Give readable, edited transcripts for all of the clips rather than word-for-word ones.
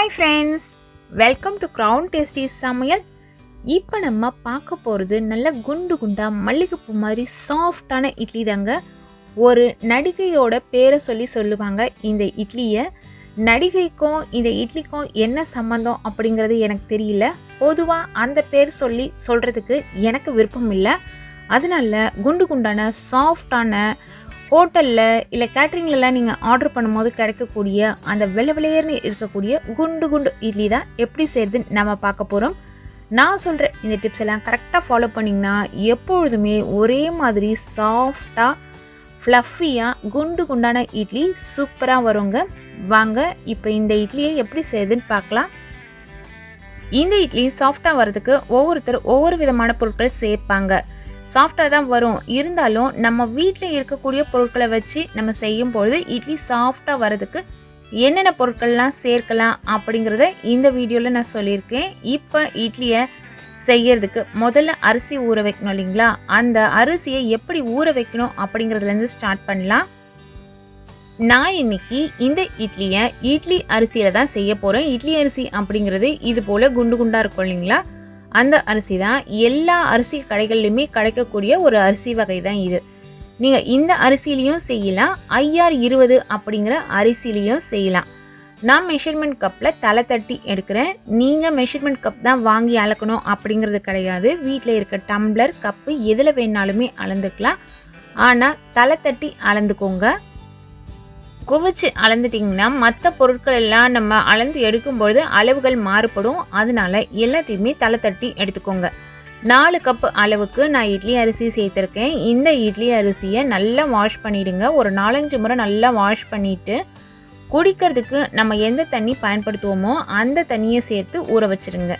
Hi friends, welcome to Crown Tasty Samayal. இப்போ நம்ம பார்க்க போகிறது நல்ல குண்டு குண்டா மல்லிகைப்பூ மாதிரி சாஃப்டான இட்லி தாங்க. ஒரு நடிகையோட பேரை சொல்லுவாங்க இந்த இட்லியை. நடிகைக்கும் இந்த இட்லிக்கும் என்ன சம்பந்தம் அப்படிங்கிறது எனக்கு தெரியல. பொதுவாக அந்த பேர் சொல்கிறதுக்கு எனக்கு விருப்பம் இல்லை. அதனால குண்டு குண்டான சாஃப்டான ஹோட்டலில் இல்லை கேட்ரிங்லலாம் நீங்கள் ஆர்டர் பண்ணும்போது கிடைக்கக்கூடிய அந்த வெள்ளையர்னு இருக்கக்கூடிய குண்டு குண்டு இட்லி தான் எப்படி செய்கிறதுன்னு நம்ம பார்க்க போகிறோம். நான் சொல்கிற இந்த டிப்ஸ் எல்லாம் கரெக்டாக ஃபாலோ பண்ணிங்கன்னா எப்பொழுதுமே ஒரே மாதிரி சாஃப்டாக ஃப்ளஃபியாக குண்டு குண்டான இட்லி சூப்பராக வருங்க. வாங்க இப்போ இந்த இட்லியை எப்படி செய்யுதுன்னு பார்க்கலாம். இந்த இட்லி சாஃப்டாக வர்றதுக்கு ஒவ்வொருத்தர் ஒவ்வொரு விதமான பொருட்கள் சேர்ப்பாங்க. சாஃப்டாக தான் வரும். இருந்தாலும் நம்ம வீட்டில் இருக்கக்கூடிய பொருட்களை வச்சு நம்ம செய்யும் பொழுது இட்லி சாஃப்டாக வர்றதுக்கு என்னென்ன பொருட்கள்லாம் சேர்க்கலாம் அப்படிங்கிறத இந்த வீடியோவில் நான் சொல்லியிருக்கேன். இப்போ இட்லியை செய்யறதுக்கு முதல்ல அரிசி ஊற வைக்கணும் இல்லைங்களா? அந்த அரிசியை எப்படி ஊற வைக்கணும் அப்படிங்கிறதுலேருந்து ஸ்டார்ட் பண்ணலாம். நான் இன்னைக்கு இந்த இட்லியை இட்லி அரிசியில் தான் செய்ய போகிறேன். இட்லி அரிசி அப்படிங்கிறது இது போல் குண்டு குண்டாக இருக்கும் இல்லைங்களா? அந்த அரிசி தான் எல்லா அரிசி கடைகள்லையுமே கிடைக்கக்கூடிய ஒரு அரிசி வகை தான் இது. நீங்கள் இந்த அரிசிலையும் செய்யலாம், IR20 அப்படிங்கிற அரிசிலையும் செய்யலாம். நான் மெஷர்மெண்ட் கப்பில் தலை தட்டி எடுக்கிறேன். நீங்கள் மெஷர்மெண்ட் கப் தான் வாங்கி அளக்கணும் அப்படிங்கிறது கிடையாது. வீட்டில் இருக்க டம்ளர் கப்பு எதில் வேணாலுமே அளந்துக்கலாம். ஆனால் தலை தட்டி அளந்துக்கோங்க. குவிச்சு அளந்துட்டிங்கன்னா மற்ற பொருட்கள் எல்லாம் நம்ம அளந்து எடுக்கும்பொழுது அளவுகள் மாறுபடும். அதனால எல்லாத்தையுமே தலை தட்டி எடுத்துக்கோங்க. 4 கப்பு அளவுக்கு நான் இட்லி அரிசி சேர்த்துருக்கேன். இந்த இட்லி அரிசியை நல்லா வாஷ் பண்ணிவிடுங்க. ஒரு 4-5 முறை நல்லா வாஷ் பண்ணிவிட்டு குடிக்கிறதுக்கு நம்ம எந்த தண்ணி பயன்படுத்துவோமோ அந்த தண்ணியை சேர்த்து ஊற வச்சுருங்க.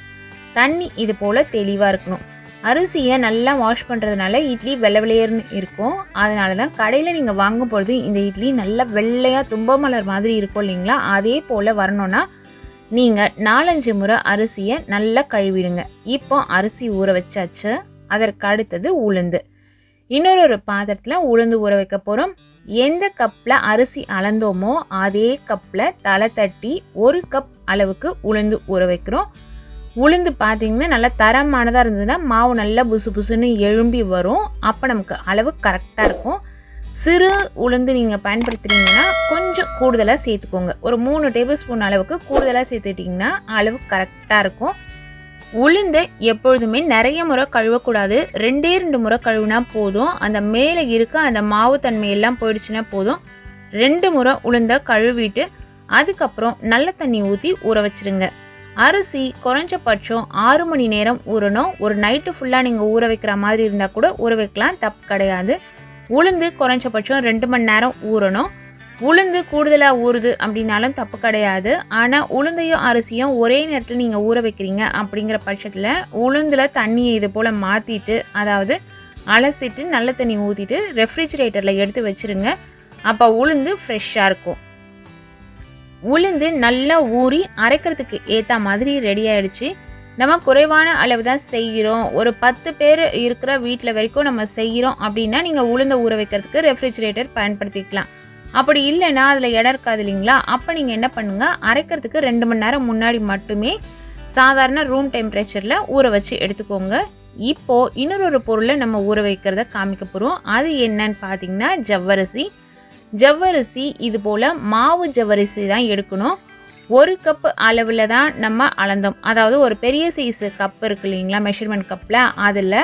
தண்ணி இது போல் தெளிவாக இருக்கணும். அரிசியை நல்லா வாஷ் பண்ணுறதுனால இட்லி வெள்ளையர்னு இருக்கும். அதனால தான் கடையில் நீங்கள் வாங்கும் பொழுது இந்த இட்லி நல்லா வெள்ளையாக தும்ப மலர் மாதிரி இருக்கும் இல்லைங்களா? அதே போல் வரணும்னா நீங்கள் 4-5 முறை அரிசியை நல்லா கழுவிடுங்க. இப்போ அரிசி ஊற வச்சாச்சு. அதற்கு அடுத்தது உளுந்து. இன்னொரு பாத்திரத்தில் உளுந்து ஊற வைக்க போகிறோம். எந்த கப்பில் அரிசி அளந்தோமோ அதே கப்பில் தலை தட்டி 1 கப் அளவுக்கு உளுந்து ஊற வைக்கிறோம். உளுந்து பார்த்தீங்கன்னா நல்லா தரமானதாக இருந்ததுன்னா மாவு நல்லா புசு புசுன்னு எழும்பி வரும். அப்போ நமக்கு அளவு கரெக்டாக இருக்கும். சிறு உளுந்து நீங்கள் பயன்படுத்துகிறீங்கன்னா கொஞ்சம் கூடுதலாக சேர்த்துக்கோங்க. ஒரு 3 டேபிள் ஸ்பூன் அளவுக்கு கூடுதலாக சேர்த்துட்டிங்கன்னா அளவு கரெக்டாக இருக்கும். உளுந்தை எப்பொழுதுமே நிறைய முறை கழுவக்கூடாது. 2 முறை கழுவினா போதும். அந்த மேலே இருக்க அந்த மாவு தன்மையெல்லாம் போயிடுச்சுன்னா போதும். 2 முறை உளுந்தை கழுவிட்டு அதுக்கப்புறம் நல்ல தண்ணி ஊற்றி ஊற வச்சுருங்க. அரிசி குறைஞ்சபட்சம் 6 மணி நேரம் ஊறணும். ஒரு நைட்டு ஃபுல்லாக நீங்கள் ஊற வைக்கிற மாதிரி இருந்தால் கூட ஊற வைக்கலாம், தப்பு கிடையாது. உளுந்து குறைஞ்சபட்சம் 2 மணி நேரம் ஊறணும். உளுந்து கூடுதலாக ஊறுது அப்படின்னாலும் தப்பு கிடையாது. ஆனால் உளுந்தையும் அரிசியும் ஒரே நேரத்தில் நீங்கள் ஊற வைக்கிறீங்க அப்படிங்கிற பட்சத்தில் உளுந்தில் தண்ணியை இது போல் மாற்றிட்டு, அதாவது அலசிட்டு நல்ல தண்ணி ஊற்றிட்டு ரெஃப்ரிஜிரேட்டரில் எடுத்து வச்சுருங்க. அப்போ உளுந்து ஃப்ரெஷ்ஷாக இருக்கும். உளுந்து நல்லா ஊறி அரைக்கிறதுக்கு ஏற்ற மாதிரி ரெடி ஆகிடுச்சு. நம்ம குறைவான அளவு தான் செய்கிறோம், ஒரு 10 பேர் இருக்கிற வீட்டில் வரைக்கும் நம்ம செய்கிறோம் அப்படின்னா நீங்கள் உளுந்தை ஊற வைக்கிறதுக்கு ரெஃப்ரிஜிரேட்டர் பயன்படுத்திக்கலாம். அப்படி இல்லைன்னா அதில் இடம் இருக்காது இல்லைங்களா? அப்போ நீங்கள் என்ன பண்ணுங்கள், அரைக்கிறதுக்கு 2 மணி நேரம் முன்னாடி மட்டுமே சாதாரண ரூம் டெம்பரேச்சரில் ஊற வச்சு எடுத்துக்கோங்க. இப்போது இன்னொரு பொருளை நம்ம ஊற வைக்கிறத காமிக்க போகிறோம். அது என்னன்னு பார்த்தீங்கன்னா ஜவ்வரிசி. ஜவ்வரிசி இது போல் மாவு ஜவ்வரிசி தான் எடுக்கணும். 1 கப் அளவில் தான் நம்ம அளந்தோம். அதாவது ஒரு பெரிய சைஸு கப் இருக்கு இல்லைங்களா மெஷர்மெண்ட் கப்பில், அதில்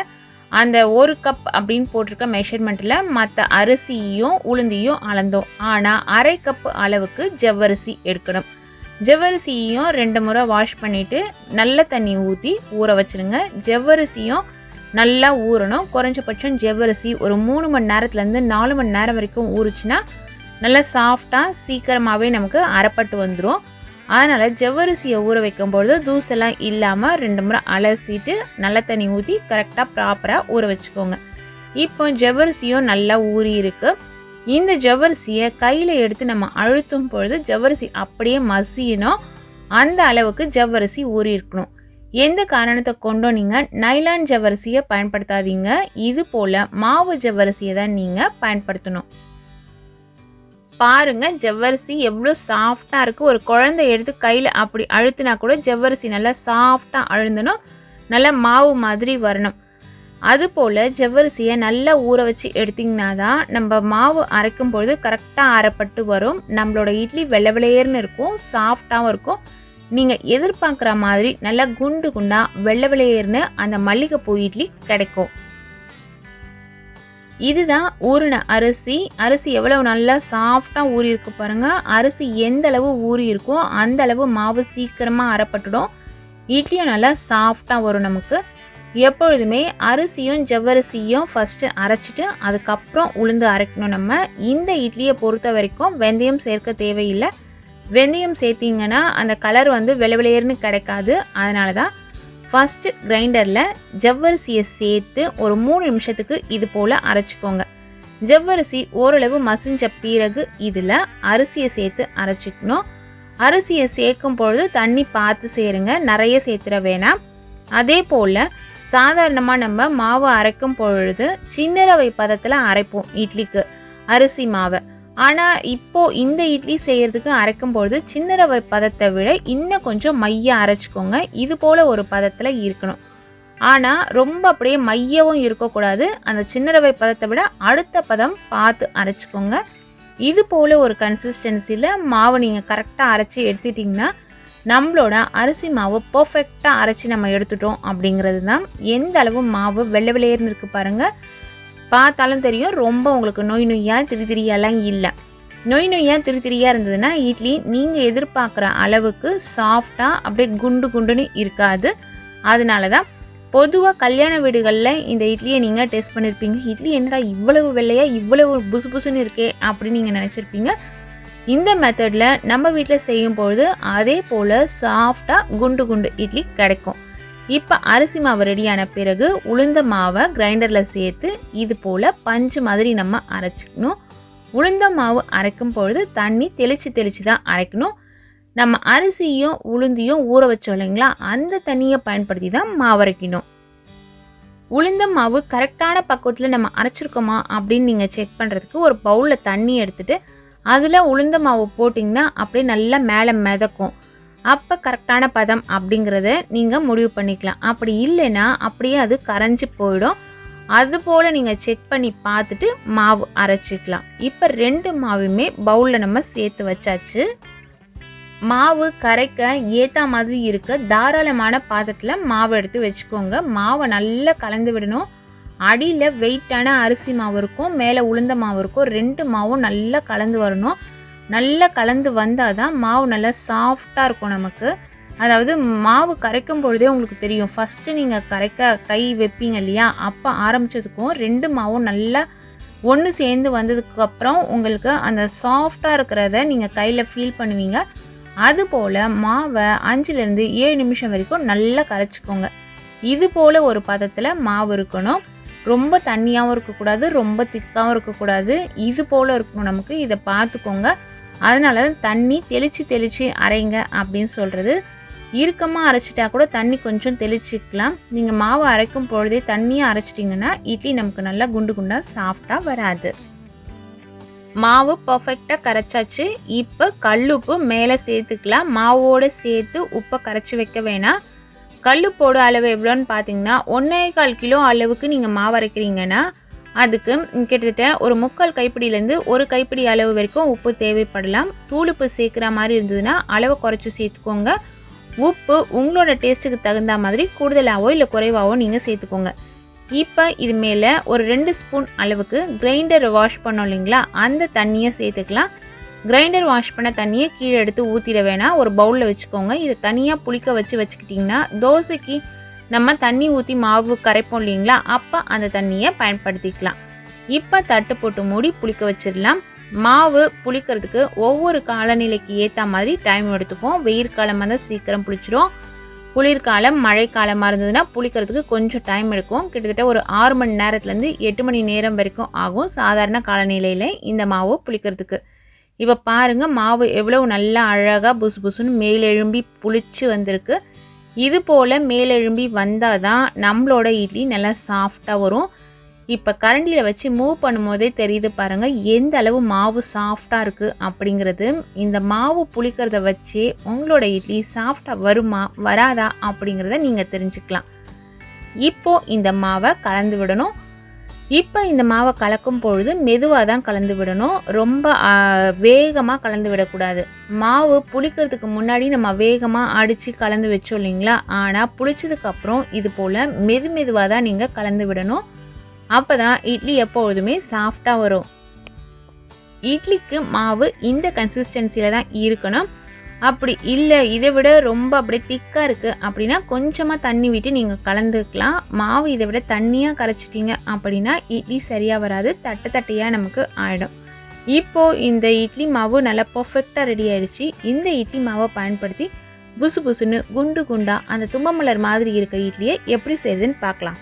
அந்த 1 கப் அப்படின்னு போட்டிருக்க மெஷர்மெண்ட்டில் மற்ற அரிசியும் உளுந்தையும் அளந்தோம். ஆனால் 1/2 கப் அளவுக்கு ஜவ்வரிசி எடுக்கணும். ஜவ்வரிசியும் 2 முறை வாஷ் பண்ணிவிட்டு நல்ல தண்ணி ஊற்றி ஊற வச்சுருங்க. ஜவ்வரிசியும் நல்லா ஊறணும். குறைஞ்சபட்சம் ஜவ்வரிசி ஒரு 3 மணி நேரத்துலேருந்து 4 மணி நேரம் வரைக்கும் ஊறுச்சுன்னா நல்லா சாஃப்டாக சீக்கிரமாகவே நமக்கு அரைப்பட்டு வந்துடும். அதனால் ஜவ்வரிசியை ஊற வைக்கும்பொழுது தூசெல்லாம் இல்லாமல் 2 முறை அலசிட்டு நல்ல தண்ணி ஊற்றி கரெக்டாக ப்ராப்பராக ஊற வச்சுக்கோங்க. இப்போ ஜவ்வரிசியும் நல்லா ஊறி இருக்குது. இந்த ஜவ்வரிசியை கையில் எடுத்து நம்ம அழுத்தும் பொழுது ஜவ்வரிசி அப்படியே மசியணும். அந்த அளவுக்கு ஜவ்வரிசி ஊறி இருக்கணும். எந்த காரணத்தை கொண்டும் நீங்கள் நைலான் ஜவ்வரிசியை பயன்படுத்தாதீங்க. இது போல் மாவு ஜவ்வரிசியை தான் நீங்கள் பயன்படுத்தணும். பாருங்க ஜவ்வரிசி எவ்வளோ சாஃப்டாக இருக்குது. ஒரு குழந்தை எடுத்து கையில் அப்படி அழுத்தினா கூட ஜவ்வரிசி நல்லா சாஃப்டாக அழுந்தணும், நல்லா மாவு மாதிரி வரணும். அதுபோல் ஜவ்வரிசியை நல்லா ஊற வச்சு எடுத்திங்கன்னா தான் நம்ம மாவு அரைக்கும் பொழுது கரெக்டாக அரைப்பட்டு வரும். நம்மளோட இட்லி வெள்ளை வெளையர்னு இருக்கும், சாஃப்டாகவும் இருக்கும். நீங்கள் எதிர்பார்க்குற மாதிரி நல்லா குண்டு குண்டாக வெள்ளை வெளையர்னு அந்த மல்லிகைப்பூ இட்லி கிடைக்கும். இதுதான் ஊறின அரிசி. அரிசி எவ்வளவு நல்லா சாஃப்டாக ஊறி இருக்கு பாருங்கள். அரிசி எந்த அளவு ஊறி இருக்கோ அந்த அளவு மாவு சீக்கிரமாக அரைப்பட்டுடும், இட்லியும் நல்லா சாஃப்டாக வரும். நமக்கு எப்பொழுதுமே அரிசியும் ஜவ்வரிசியும் ஃபஸ்ட்டு அரைச்சிட்டு அதுக்கப்புறம் உளுந்து அரைக்கணும். நம்ம இந்த இட்லியை பொறுத்த வரைக்கும் வெந்தயம் சேர்க்க தேவையில்லை. வெந்தயம் சேர்த்திங்கன்னா அந்த கலர் வந்து வெள்ளை வெளையர்னு கிடைக்காது. அதனால தான் ஃபஸ்ட்டு கிரைண்டரில் ஜவ்வரிசியை சேர்த்து ஒரு 3 நிமிஷத்துக்கு இது போல் அரைச்சிக்கோங்க. ஜவ்வரிசி ஓரளவு மசிஞ்ச பிறகு இதில் அரிசியை சேர்த்து அரைச்சிக்கணும். அரிசியை சேர்க்கும் பொழுது தண்ணி பார்த்து சேருங்க, நிறைய சேர்த்துட வேணாம். அதே போல் சாதாரணமாக நம்ம மாவு அரைக்கும் பொழுது சின்ன ரவை பதத்தில் அரைப்போம் இட்லிக்கு அரிசி மாவை. ஆனால் இப்போது இந்த இட்லி செய்கிறதுக்கு அரைக்கும் பொழுது சின்ன ரவை பதத்தை விட இன்னும் கொஞ்சம் மைய அரைச்சிக்கோங்க. இது போல் ஒரு பதத்தில் இருக்கணும். ஆனால் ரொம்ப அப்படியே மையவும் இருக்கக்கூடாது. அந்த சின்ன ரவை பதத்தை விட அடுத்த பதம் பார்த்து அரைச்சிக்கோங்க. இது போல் ஒரு கன்சிஸ்டன்சியில் மாவு நீங்கள் கரெக்டாக அரைச்சி எடுத்துட்டிங்கன்னா நம்மளோட அரிசி மாவு பர்ஃபெக்டாக அரைச்சி நம்ம எடுத்துட்டோம் அப்படிங்கிறது தான். எந்த அளவு மாவு வெள்ளை வெளையர்னு இருக்குது பாருங்கள், பார்த்தாலும் தெரியும். ரொம்ப உங்களுக்கு நொய் நொய்யாக திரித்திரியாலாம் இல்லை. நொய் நொய்யாக திரித்திரியாக இருந்ததுன்னா இட்லி நீங்கள் எதிர்பார்க்குற அளவுக்கு சாஃப்டாக அப்படியே குண்டு குண்டுன்னு இருக்காது. அதனால தான் பொதுவாக கல்யாண வீடுகளில் இந்த இட்லியை நீங்கள் டேஸ்ட் பண்ணியிருப்பீங்க. இட்லி என்னடா இவ்வளவு வெள்ளையாக இவ்வளவு புசு புசுன்னு இருக்கே அப்படின்னு நீங்கள் நினச்சிருப்பீங்க. இந்த மெத்தடில் நம்ம வீட்டில் செய்யும் பொழுது அதே போல் சாஃப்டாக குண்டு குண்டு இட்லி கிடைக்கும். இப்போ அரிசி மாவு ரெடியான பிறகு உளுந்த மாவை கிரைண்டரில் சேர்த்து இது போல் பஞ்சு மாதிரி நம்ம அரைச்சிக்கணும். உளுந்த மாவு அரைக்கும் பொழுது தண்ணி தெளித்து தான் அரைக்கணும். நம்ம அரிசியும் உளுந்தையும் ஊற வச்சோம் இல்லைங்களா, அந்த தண்ணியை பயன்படுத்தி தான் மாவு அரைக்கணும். உளுந்த மாவு கரெக்டான பக்குவத்தில் நம்ம அரைச்சிருக்கோமா அப்படின்னு நீங்கள் செக் பண்ணுறதுக்கு ஒரு பவுலில் தண்ணி எடுத்துகிட்டு அதில் உளுந்த மாவு போட்டிங்கன்னா அப்படியே நல்லா மேலே மிதக்கும். அப்போ கரெக்டான பதம் அப்படிங்கிறத நீங்கள் முடிவு பண்ணிக்கலாம். அப்படி இல்லைன்னா அப்படியே அது கரைஞ்சி போயிடும். அதுபோல் நீங்கள் செக் பண்ணி பார்த்துட்டு மாவு அரைச்சிக்கலாம். இப்போ 2 மாவுமே பவுலில் நம்ம சேர்த்து வச்சாச்சு. மாவு கரைக்க ஏற்ற மாதிரி இருக்க தாராளமான பாத்திரத்தில் மாவு எடுத்து வச்சுக்கோங்க. மாவை நல்லா கலந்து விடணும். அடியில் வெயிட்டான அரிசி மாவு இருக்கும், மேலே உளுந்த மாவு இருக்கும். 2 மாவும் நல்லா கலந்து வரணும். நல்லா கலந்து வந்தால் தான் மாவு நல்லா சாஃப்டாக இருக்கும் நமக்கு. அதாவது மாவு கரைக்கும் பொழுதே உங்களுக்கு தெரியும். ஃபஸ்ட்டு நீங்கள் கரைக்க கை வைப்பீங்க இல்லையா, அப்போ ஆரம்பித்ததுக்கும் 2 மாவும் நல்லா ஒன்று சேர்ந்து வந்ததுக்கப்புறம் உங்களுக்கு அந்த சாஃப்டாக இருக்கிறத நீங்கள் கையில் ஃபீல் பண்ணுவீங்க. அதுபோல் மாவை 5லேருந்து 7 நிமிஷம் வரைக்கும் நல்லா கரைச்சிக்கோங்க. இது போல் ஒரு பதத்தில் மாவு இருக்கணும். ரொம்ப தண்ணியாகவும் இருக்கக்கூடாது, ரொம்ப திக்காகவும் இருக்கக்கூடாது. இது போல் இருக்கணும் நமக்கு. இதை பார்த்துக்கோங்க. அதனால தான் தண்ணி தெளித்து அரைங்க அப்படின்னு சொல்கிறது. இறுக்கமாக அரைச்சிட்டா கூட தண்ணி கொஞ்சம் தெளிச்சிக்கலாம். நீங்கள் மாவு அரைக்கும் பொழுதே தண்ணியாக அரைச்சிட்டிங்கன்னா இட்லி நமக்கு நல்லா குண்டு குண்டாக சாஃப்டாக வராது. மாவு பர்ஃபெக்டாக கரைச்சாச்சு. இப்போ கல்லுப்பு மேலே சேர்த்துக்கலாம். மாவோடு சேர்த்து உப்பை கரைச்சி வைக்க வேணாம். கல்லுப்போட அளவு எவ்வளோன்னு பார்த்தீங்கன்னா 1.25 கிலோ அளவுக்கு நீங்கள் மாவு அரைக்கிறீங்கன்னா அதுக்கு கிட்டத்தட்ட ஒரு 3/4 கைப்பிடியிலேருந்து 1 கைப்பிடி அளவு வரைக்கும் உப்பு தேவைப்படலாம். தூளுப்பு சேர்க்குற மாதிரி இருந்ததுன்னா அளவை குறைச்சி சேர்த்துக்கோங்க. உப்பு உங்களோட டேஸ்ட்டுக்கு தகுந்த மாதிரி கூடுதலாகவோ இல்லை குறைவாகவோ நீங்கள் சேர்த்துக்கோங்க. இப்போ இது மேலே ஒரு 2 ஸ்பூன் அளவுக்கு கிரைண்டர் வாஷ் பண்ணோம் இல்லைங்களா, அந்த தண்ணியை சேர்த்துக்கலாம். கிரைண்டர் வாஷ் பண்ண தண்ணியை கீழே எடுத்து ஊற்றிட வேணாம், ஒரு பவுலில் வச்சுக்கோங்க. இதை தனியாக புளிக்க வச்சுக்கிட்டிங்கன்னா தோசைக்கு நம்ம தண்ணி ஊற்றி மாவு கரைப்போம் இல்லைங்களா, அப்போ அந்த தண்ணியை பயன்படுத்திக்கலாம். இப்போ தட்டு போட்டு மூடி புளிக்க வச்சிடலாம். மாவு புளிக்கிறதுக்கு ஒவ்வொரு காலநிலைக்கு ஏற்ற மாதிரி டைம் எடுத்துக்கும். வெயில் காலமாக இருந்தால் சீக்கிரம் புளிச்சிடும். குளிர்காலம் மழைக்காலமாக இருந்ததுன்னா புளிக்கிறதுக்கு கொஞ்சம் டைம் எடுக்கும். கிட்டத்தட்ட ஒரு 6 மணி நேரத்துலேருந்து 8 மணி நேரம் வரைக்கும் ஆகும் சாதாரண காலநிலையில் இந்த மாவு புளிக்கிறதுக்கு. இப்போ பாருங்கள் மாவு எவ்வளவு நல்லா அழகாக புசு புசுன்னு மேலெழும்பி புளிச்சு வந்திருக்கு. இது போல் மேலெழும்பி வந்தால் தான் நம்மளோட இட்லி நல்லா சாஃப்டாக வரும். இப்போ கரண்டியில் வச்சு மூவ் பண்ணும்போதே தெரியுது பாருங்கள் எந்த அளவு மாவு சாஃப்டாக இருக்குது அப்படிங்கிறது. இந்த மாவு புளிக்கிறத வச்சு உங்களோட இட்லி சாஃப்டாக வருமா வராதா அப்படிங்கிறத நீங்கள் தெரிஞ்சுக்கலாம். இப்போது இந்த மாவை கலந்து விடணும். இப்போ இந்த மாவை கலக்கும் பொழுது மெதுவாக தான் கலந்து விடணும். ரொம்ப வேகமாக கலந்து விடக்கூடாது. மாவு புளிக்கிறதுக்கு முன்னாடி நம்ம வேகமாக அடித்து கலந்து வச்சோம் இல்லைங்களா, ஆனால் புளிச்சதுக்கப்புறம் இது போல் மெதுவாக தான் நீங்கள் கலந்து விடணும். அப்போ தான் இட்லி எப்பொழுதுமே சாஃப்டாக வரும். இட்லிக்கு மாவு இந்த கன்சிஸ்டன்சியில் தான் இருக்கணும். அப்படி இல்லை இதை விட ரொம்ப அப்படியே திக்காக இருக்குது அப்படின்னா கொஞ்சமாக தண்ணி விட்டு நீங்கள் கலந்துக்கலாம். மாவு இதை விட தண்ணியாக கரைச்சிட்டிங்க அப்படின்னா இட்லி சரியாக வராது, தட்டையாக நமக்கு ஆகிடும். இப்போது இந்த இட்லி மாவு நல்லா பர்ஃபெக்டாக ரெடி ஆகிடுச்சு. இந்த இட்லி மாவை பயன்படுத்தி புசு புசுன்னு குண்டு குண்டாக அந்த தும்பமலர் மாதிரி இருக்க இட்லியை எப்படி செய்யுதுன்னு பார்க்கலாம்.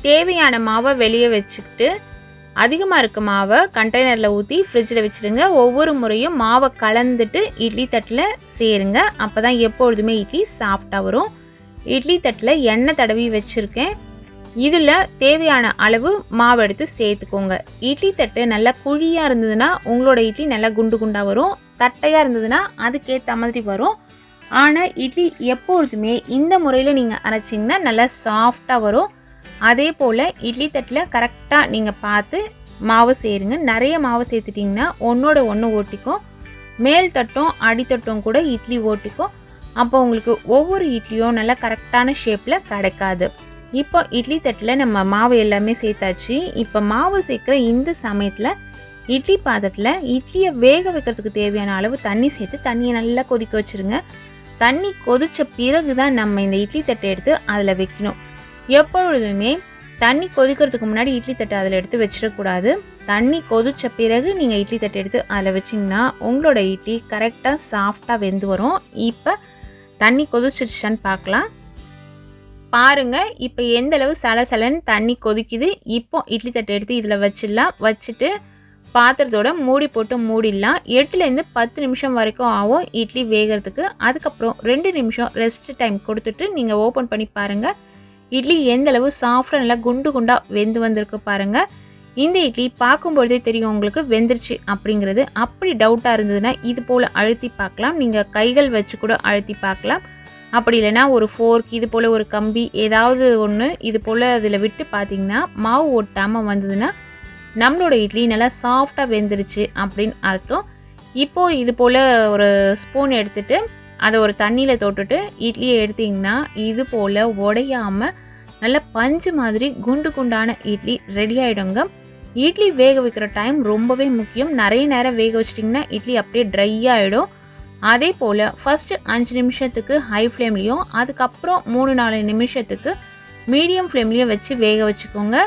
தேவையான மாவை வெளியே வச்சுக்கிட்டு அதிகமாக இருக்க மாவை கண்டெய்னரில் ஊற்றி ஃப்ரிட்ஜில் வச்சுருங்க. ஒவ்வொரு முறையும் மாவை கலந்துட்டு இட்லி தட்டில் சேருங்க. அப்போ தான் எப்பொழுதுமே இட்லி சாஃப்டாக வரும். இட்லி தட்டில் எண்ணெய் தடவி வச்சுருக்கேன். இதில் தேவையான அளவு மாவு எடுத்து சேர்த்துக்கோங்க. இட்லி தட்டு நல்லா குழியாக இருந்ததுன்னா உங்களோட இட்லி நல்லா குண்டு குண்டாக வரும். தட்டையாக இருந்ததுன்னா அதுக்கேற்ற மாதிரி வரும். ஆனால் இட்லி எப்பொழுதுமே இந்த முறையில் நீங்கள் அரைச்சிங்கன்னா நல்லா சாஃப்டாக வரும். அதே போல் இட்லி தட்டில் கரெக்டாக நீங்கள் பார்த்து மாவு சேருங்க. நிறைய மாவு சேர்த்துட்டிங்கன்னா ஒன்றோட ஒன்று ஓட்டிக்கும். மேல் தட்டும் அடித்தட்டும் கூட இட்லி ஓட்டிக்கும். அப்போ உங்களுக்கு ஒவ்வொரு இட்லியும் நல்லா கரெக்டான ஷேப்பில் கிடைக்காது. இப்போ இட்லி தட்டில் நம்ம மாவு எல்லாமே சேர்த்தாச்சு. இப்போ மாவு சேர்க்குற இந்த சமயத்தில் இட்லி பாத்திரத்தில் இட்லியை வேக வைக்கிறதுக்கு தேவையான அளவு தண்ணி சேர்த்து தண்ணியை நல்லா கொதிக்க வச்சுருங்க. தண்ணி கொதித்த பிறகு தான் நம்ம இந்த இட்லி தட்டை எடுத்து அதில் வைக்கணும். எப்பொழுதுமே தண்ணி கொதிக்கிறதுக்கு முன்னாடி இட்லி தட்டை அதில் எடுத்து வச்சிடக்கூடாது. தண்ணி கொதித்த பிறகு நீங்கள் இட்லி தட்டை எடுத்து அதில் வச்சிங்கன்னா உங்களோட இட்லி கரெக்டாக சாஃப்டாக வெந்து வரும். இப்போ தண்ணி கொதிச்சிருச்சான்னு பார்க்கலாம். பாருங்கள் இப்போ எந்த அளவு சலசலன்னு தண்ணி கொதிக்குது. இப்போ இட்லி தட்டை எடுத்து இதில் வச்சிடலாம். வச்சுட்டு பாத்திரத்தோட மூடி போட்டு மூடிடலாம். 8லேருந்து 10 நிமிஷம் வரைக்கும் ஆகும் இட்லி வேகிறதுக்கு. அதுக்கப்புறம் 2 நிமிஷம் ரெஸ்ட் டைம் கொடுத்துட்டு நீங்கள் ஓப்பன் பண்ணி பாருங்கள். இட்லி எந்த அளவு சாஃப்டாக நல்லா குண்டு குண்டாக வெந்து வந்திருக்கு பாருங்கள். இந்த இட்லி பார்க்கும்பொழுதே தெரியும் உங்களுக்கு வெந்துருச்சு அப்படிங்கிறது. அப்படி டவுட்டாக இருந்ததுன்னா இது போல் அழுத்தி பார்க்கலாம். நீங்கள் கைகள் வச்சு கூட அழுத்தி பார்க்கலாம். அப்படி இல்லைனா ஒரு ஃபோர்க் இது போல் ஒரு கம்பி ஏதாவது ஒன்று இது போல் அதில் விட்டு பார்த்தீங்கன்னா மாவு ஒட்டாமல் வந்ததுன்னா நம்மளோட இட்லி நல்லா சாஃப்டாக வெந்துருச்சு அப்படின்னு அர்த்தம். இப்போது இது போல் ஒரு ஸ்பூன் எடுத்துகிட்டு அதை ஒரு தண்ணியில் தொட்டுட்டு இட்லியை எடுத்திங்கன்னா இது போல் உடையாமல் நல்ல பஞ்சு மாதிரி குண்டு குண்டான இட்லி ரெடி ஆகிடுங்க. இட்லி வேக வைக்கிற டைம் ரொம்பவே முக்கியம். நிறைய நேரம் வேக வச்சிட்டிங்கன்னா இட்லி அப்படியே ட்ரை ஆகிடும். அதே போல் ஃபஸ்ட்டு 5 நிமிஷத்துக்கு ஹை ஃப்ளேம்லேயும் அதுக்கப்புறம் 3-4 நிமிஷத்துக்கு மீடியம் ஃப்ளேம்லேயும் வச்சு வேக வச்சுக்கோங்க.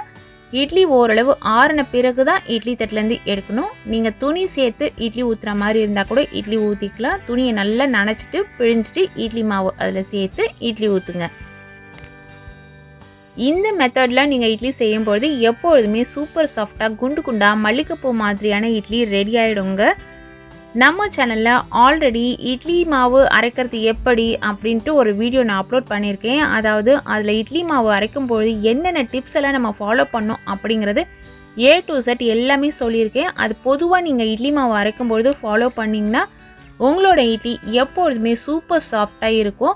இட்லி ஓரளவு ஆறின பிறகு தான் இட்லி தட்டிலேருந்து எடுக்கணும். நீங்கள் துணி சேர்த்து இட்லி ஊற்றுற மாதிரி இருந்தால் கூட இட்லி ஊற்றிக்கலாம். துணியை நல்லா நனைச்சிட்டு பிழிஞ்சிட்டு இட்லி மாவு அதில் சேர்த்து இட்லி ஊற்றுங்க. இந்த மெத்தடில் நீங்கள் இட்லி செய்யும்போது எப்பொழுதுமே சூப்பர் சாஃப்டாக குண்டு குண்டாக மல்லிகைப்பூ மாதிரியான இட்லி ரெடி ஆகிடுங்க. நம்ம சேனலில் ஆல்ரெடி இட்லி மாவு அரைக்கிறது எப்படி அப்படின்ட்டு ஒரு வீடியோ நான் அப்லோட் பண்ணியிருக்கேன். அதாவது அதில் இட்லி மாவு அரைக்கும்பொழுது என்னென்ன டிப்ஸ் எல்லாம் நம்ம ஃபாலோ பண்ணோம் அப்படிங்கிறது A to Z எல்லாமே சொல்லியிருக்கேன். அது பொதுவாக நீங்கள் இட்லி மாவு அரைக்கும்பொழுது ஃபாலோ பண்ணிங்கன்னா உங்களோட இட்லி எப்பொழுதுமே சூப்பர் சாஃப்டாக இருக்கும்.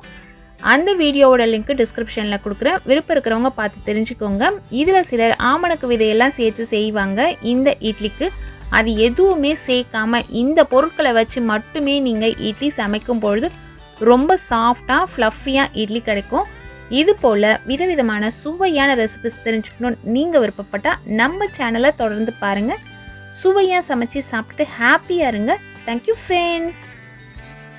அந்த வீடியோவோட லிங்க் டிஸ்கிரிப்ஷனில் கொடுக்குறேன். விருப்பம் இருக்கிறவங்க பார்த்து தெரிஞ்சுக்கோங்க. இதில் சிலர் ஆமணக்கு விதையெல்லாம் சேர்த்து செய்வாங்க இந்த இட்லிக்கு. அது எதுவுமே சேர்க்காம இந்த பொருட்களை வச்சு மட்டுமே நீங்கள் இட்லி சமைக்கும் பொழுது ரொம்ப சாஃப்டாக ஃப்ளஃபியாக இட்லி கிடைக்கும். இது போல் விதவிதமான சுவையான ரெசிபிஸ் தெரிஞ்சுக்கணும் நீங்கள் விருப்பப்பட்டால் நம்ம சேனலை தொடர்ந்து பாருங்கள். சுவையாக சமைச்சு சாப்பிட்டு ஹாப்பியாக இருங்க. Thank you friends.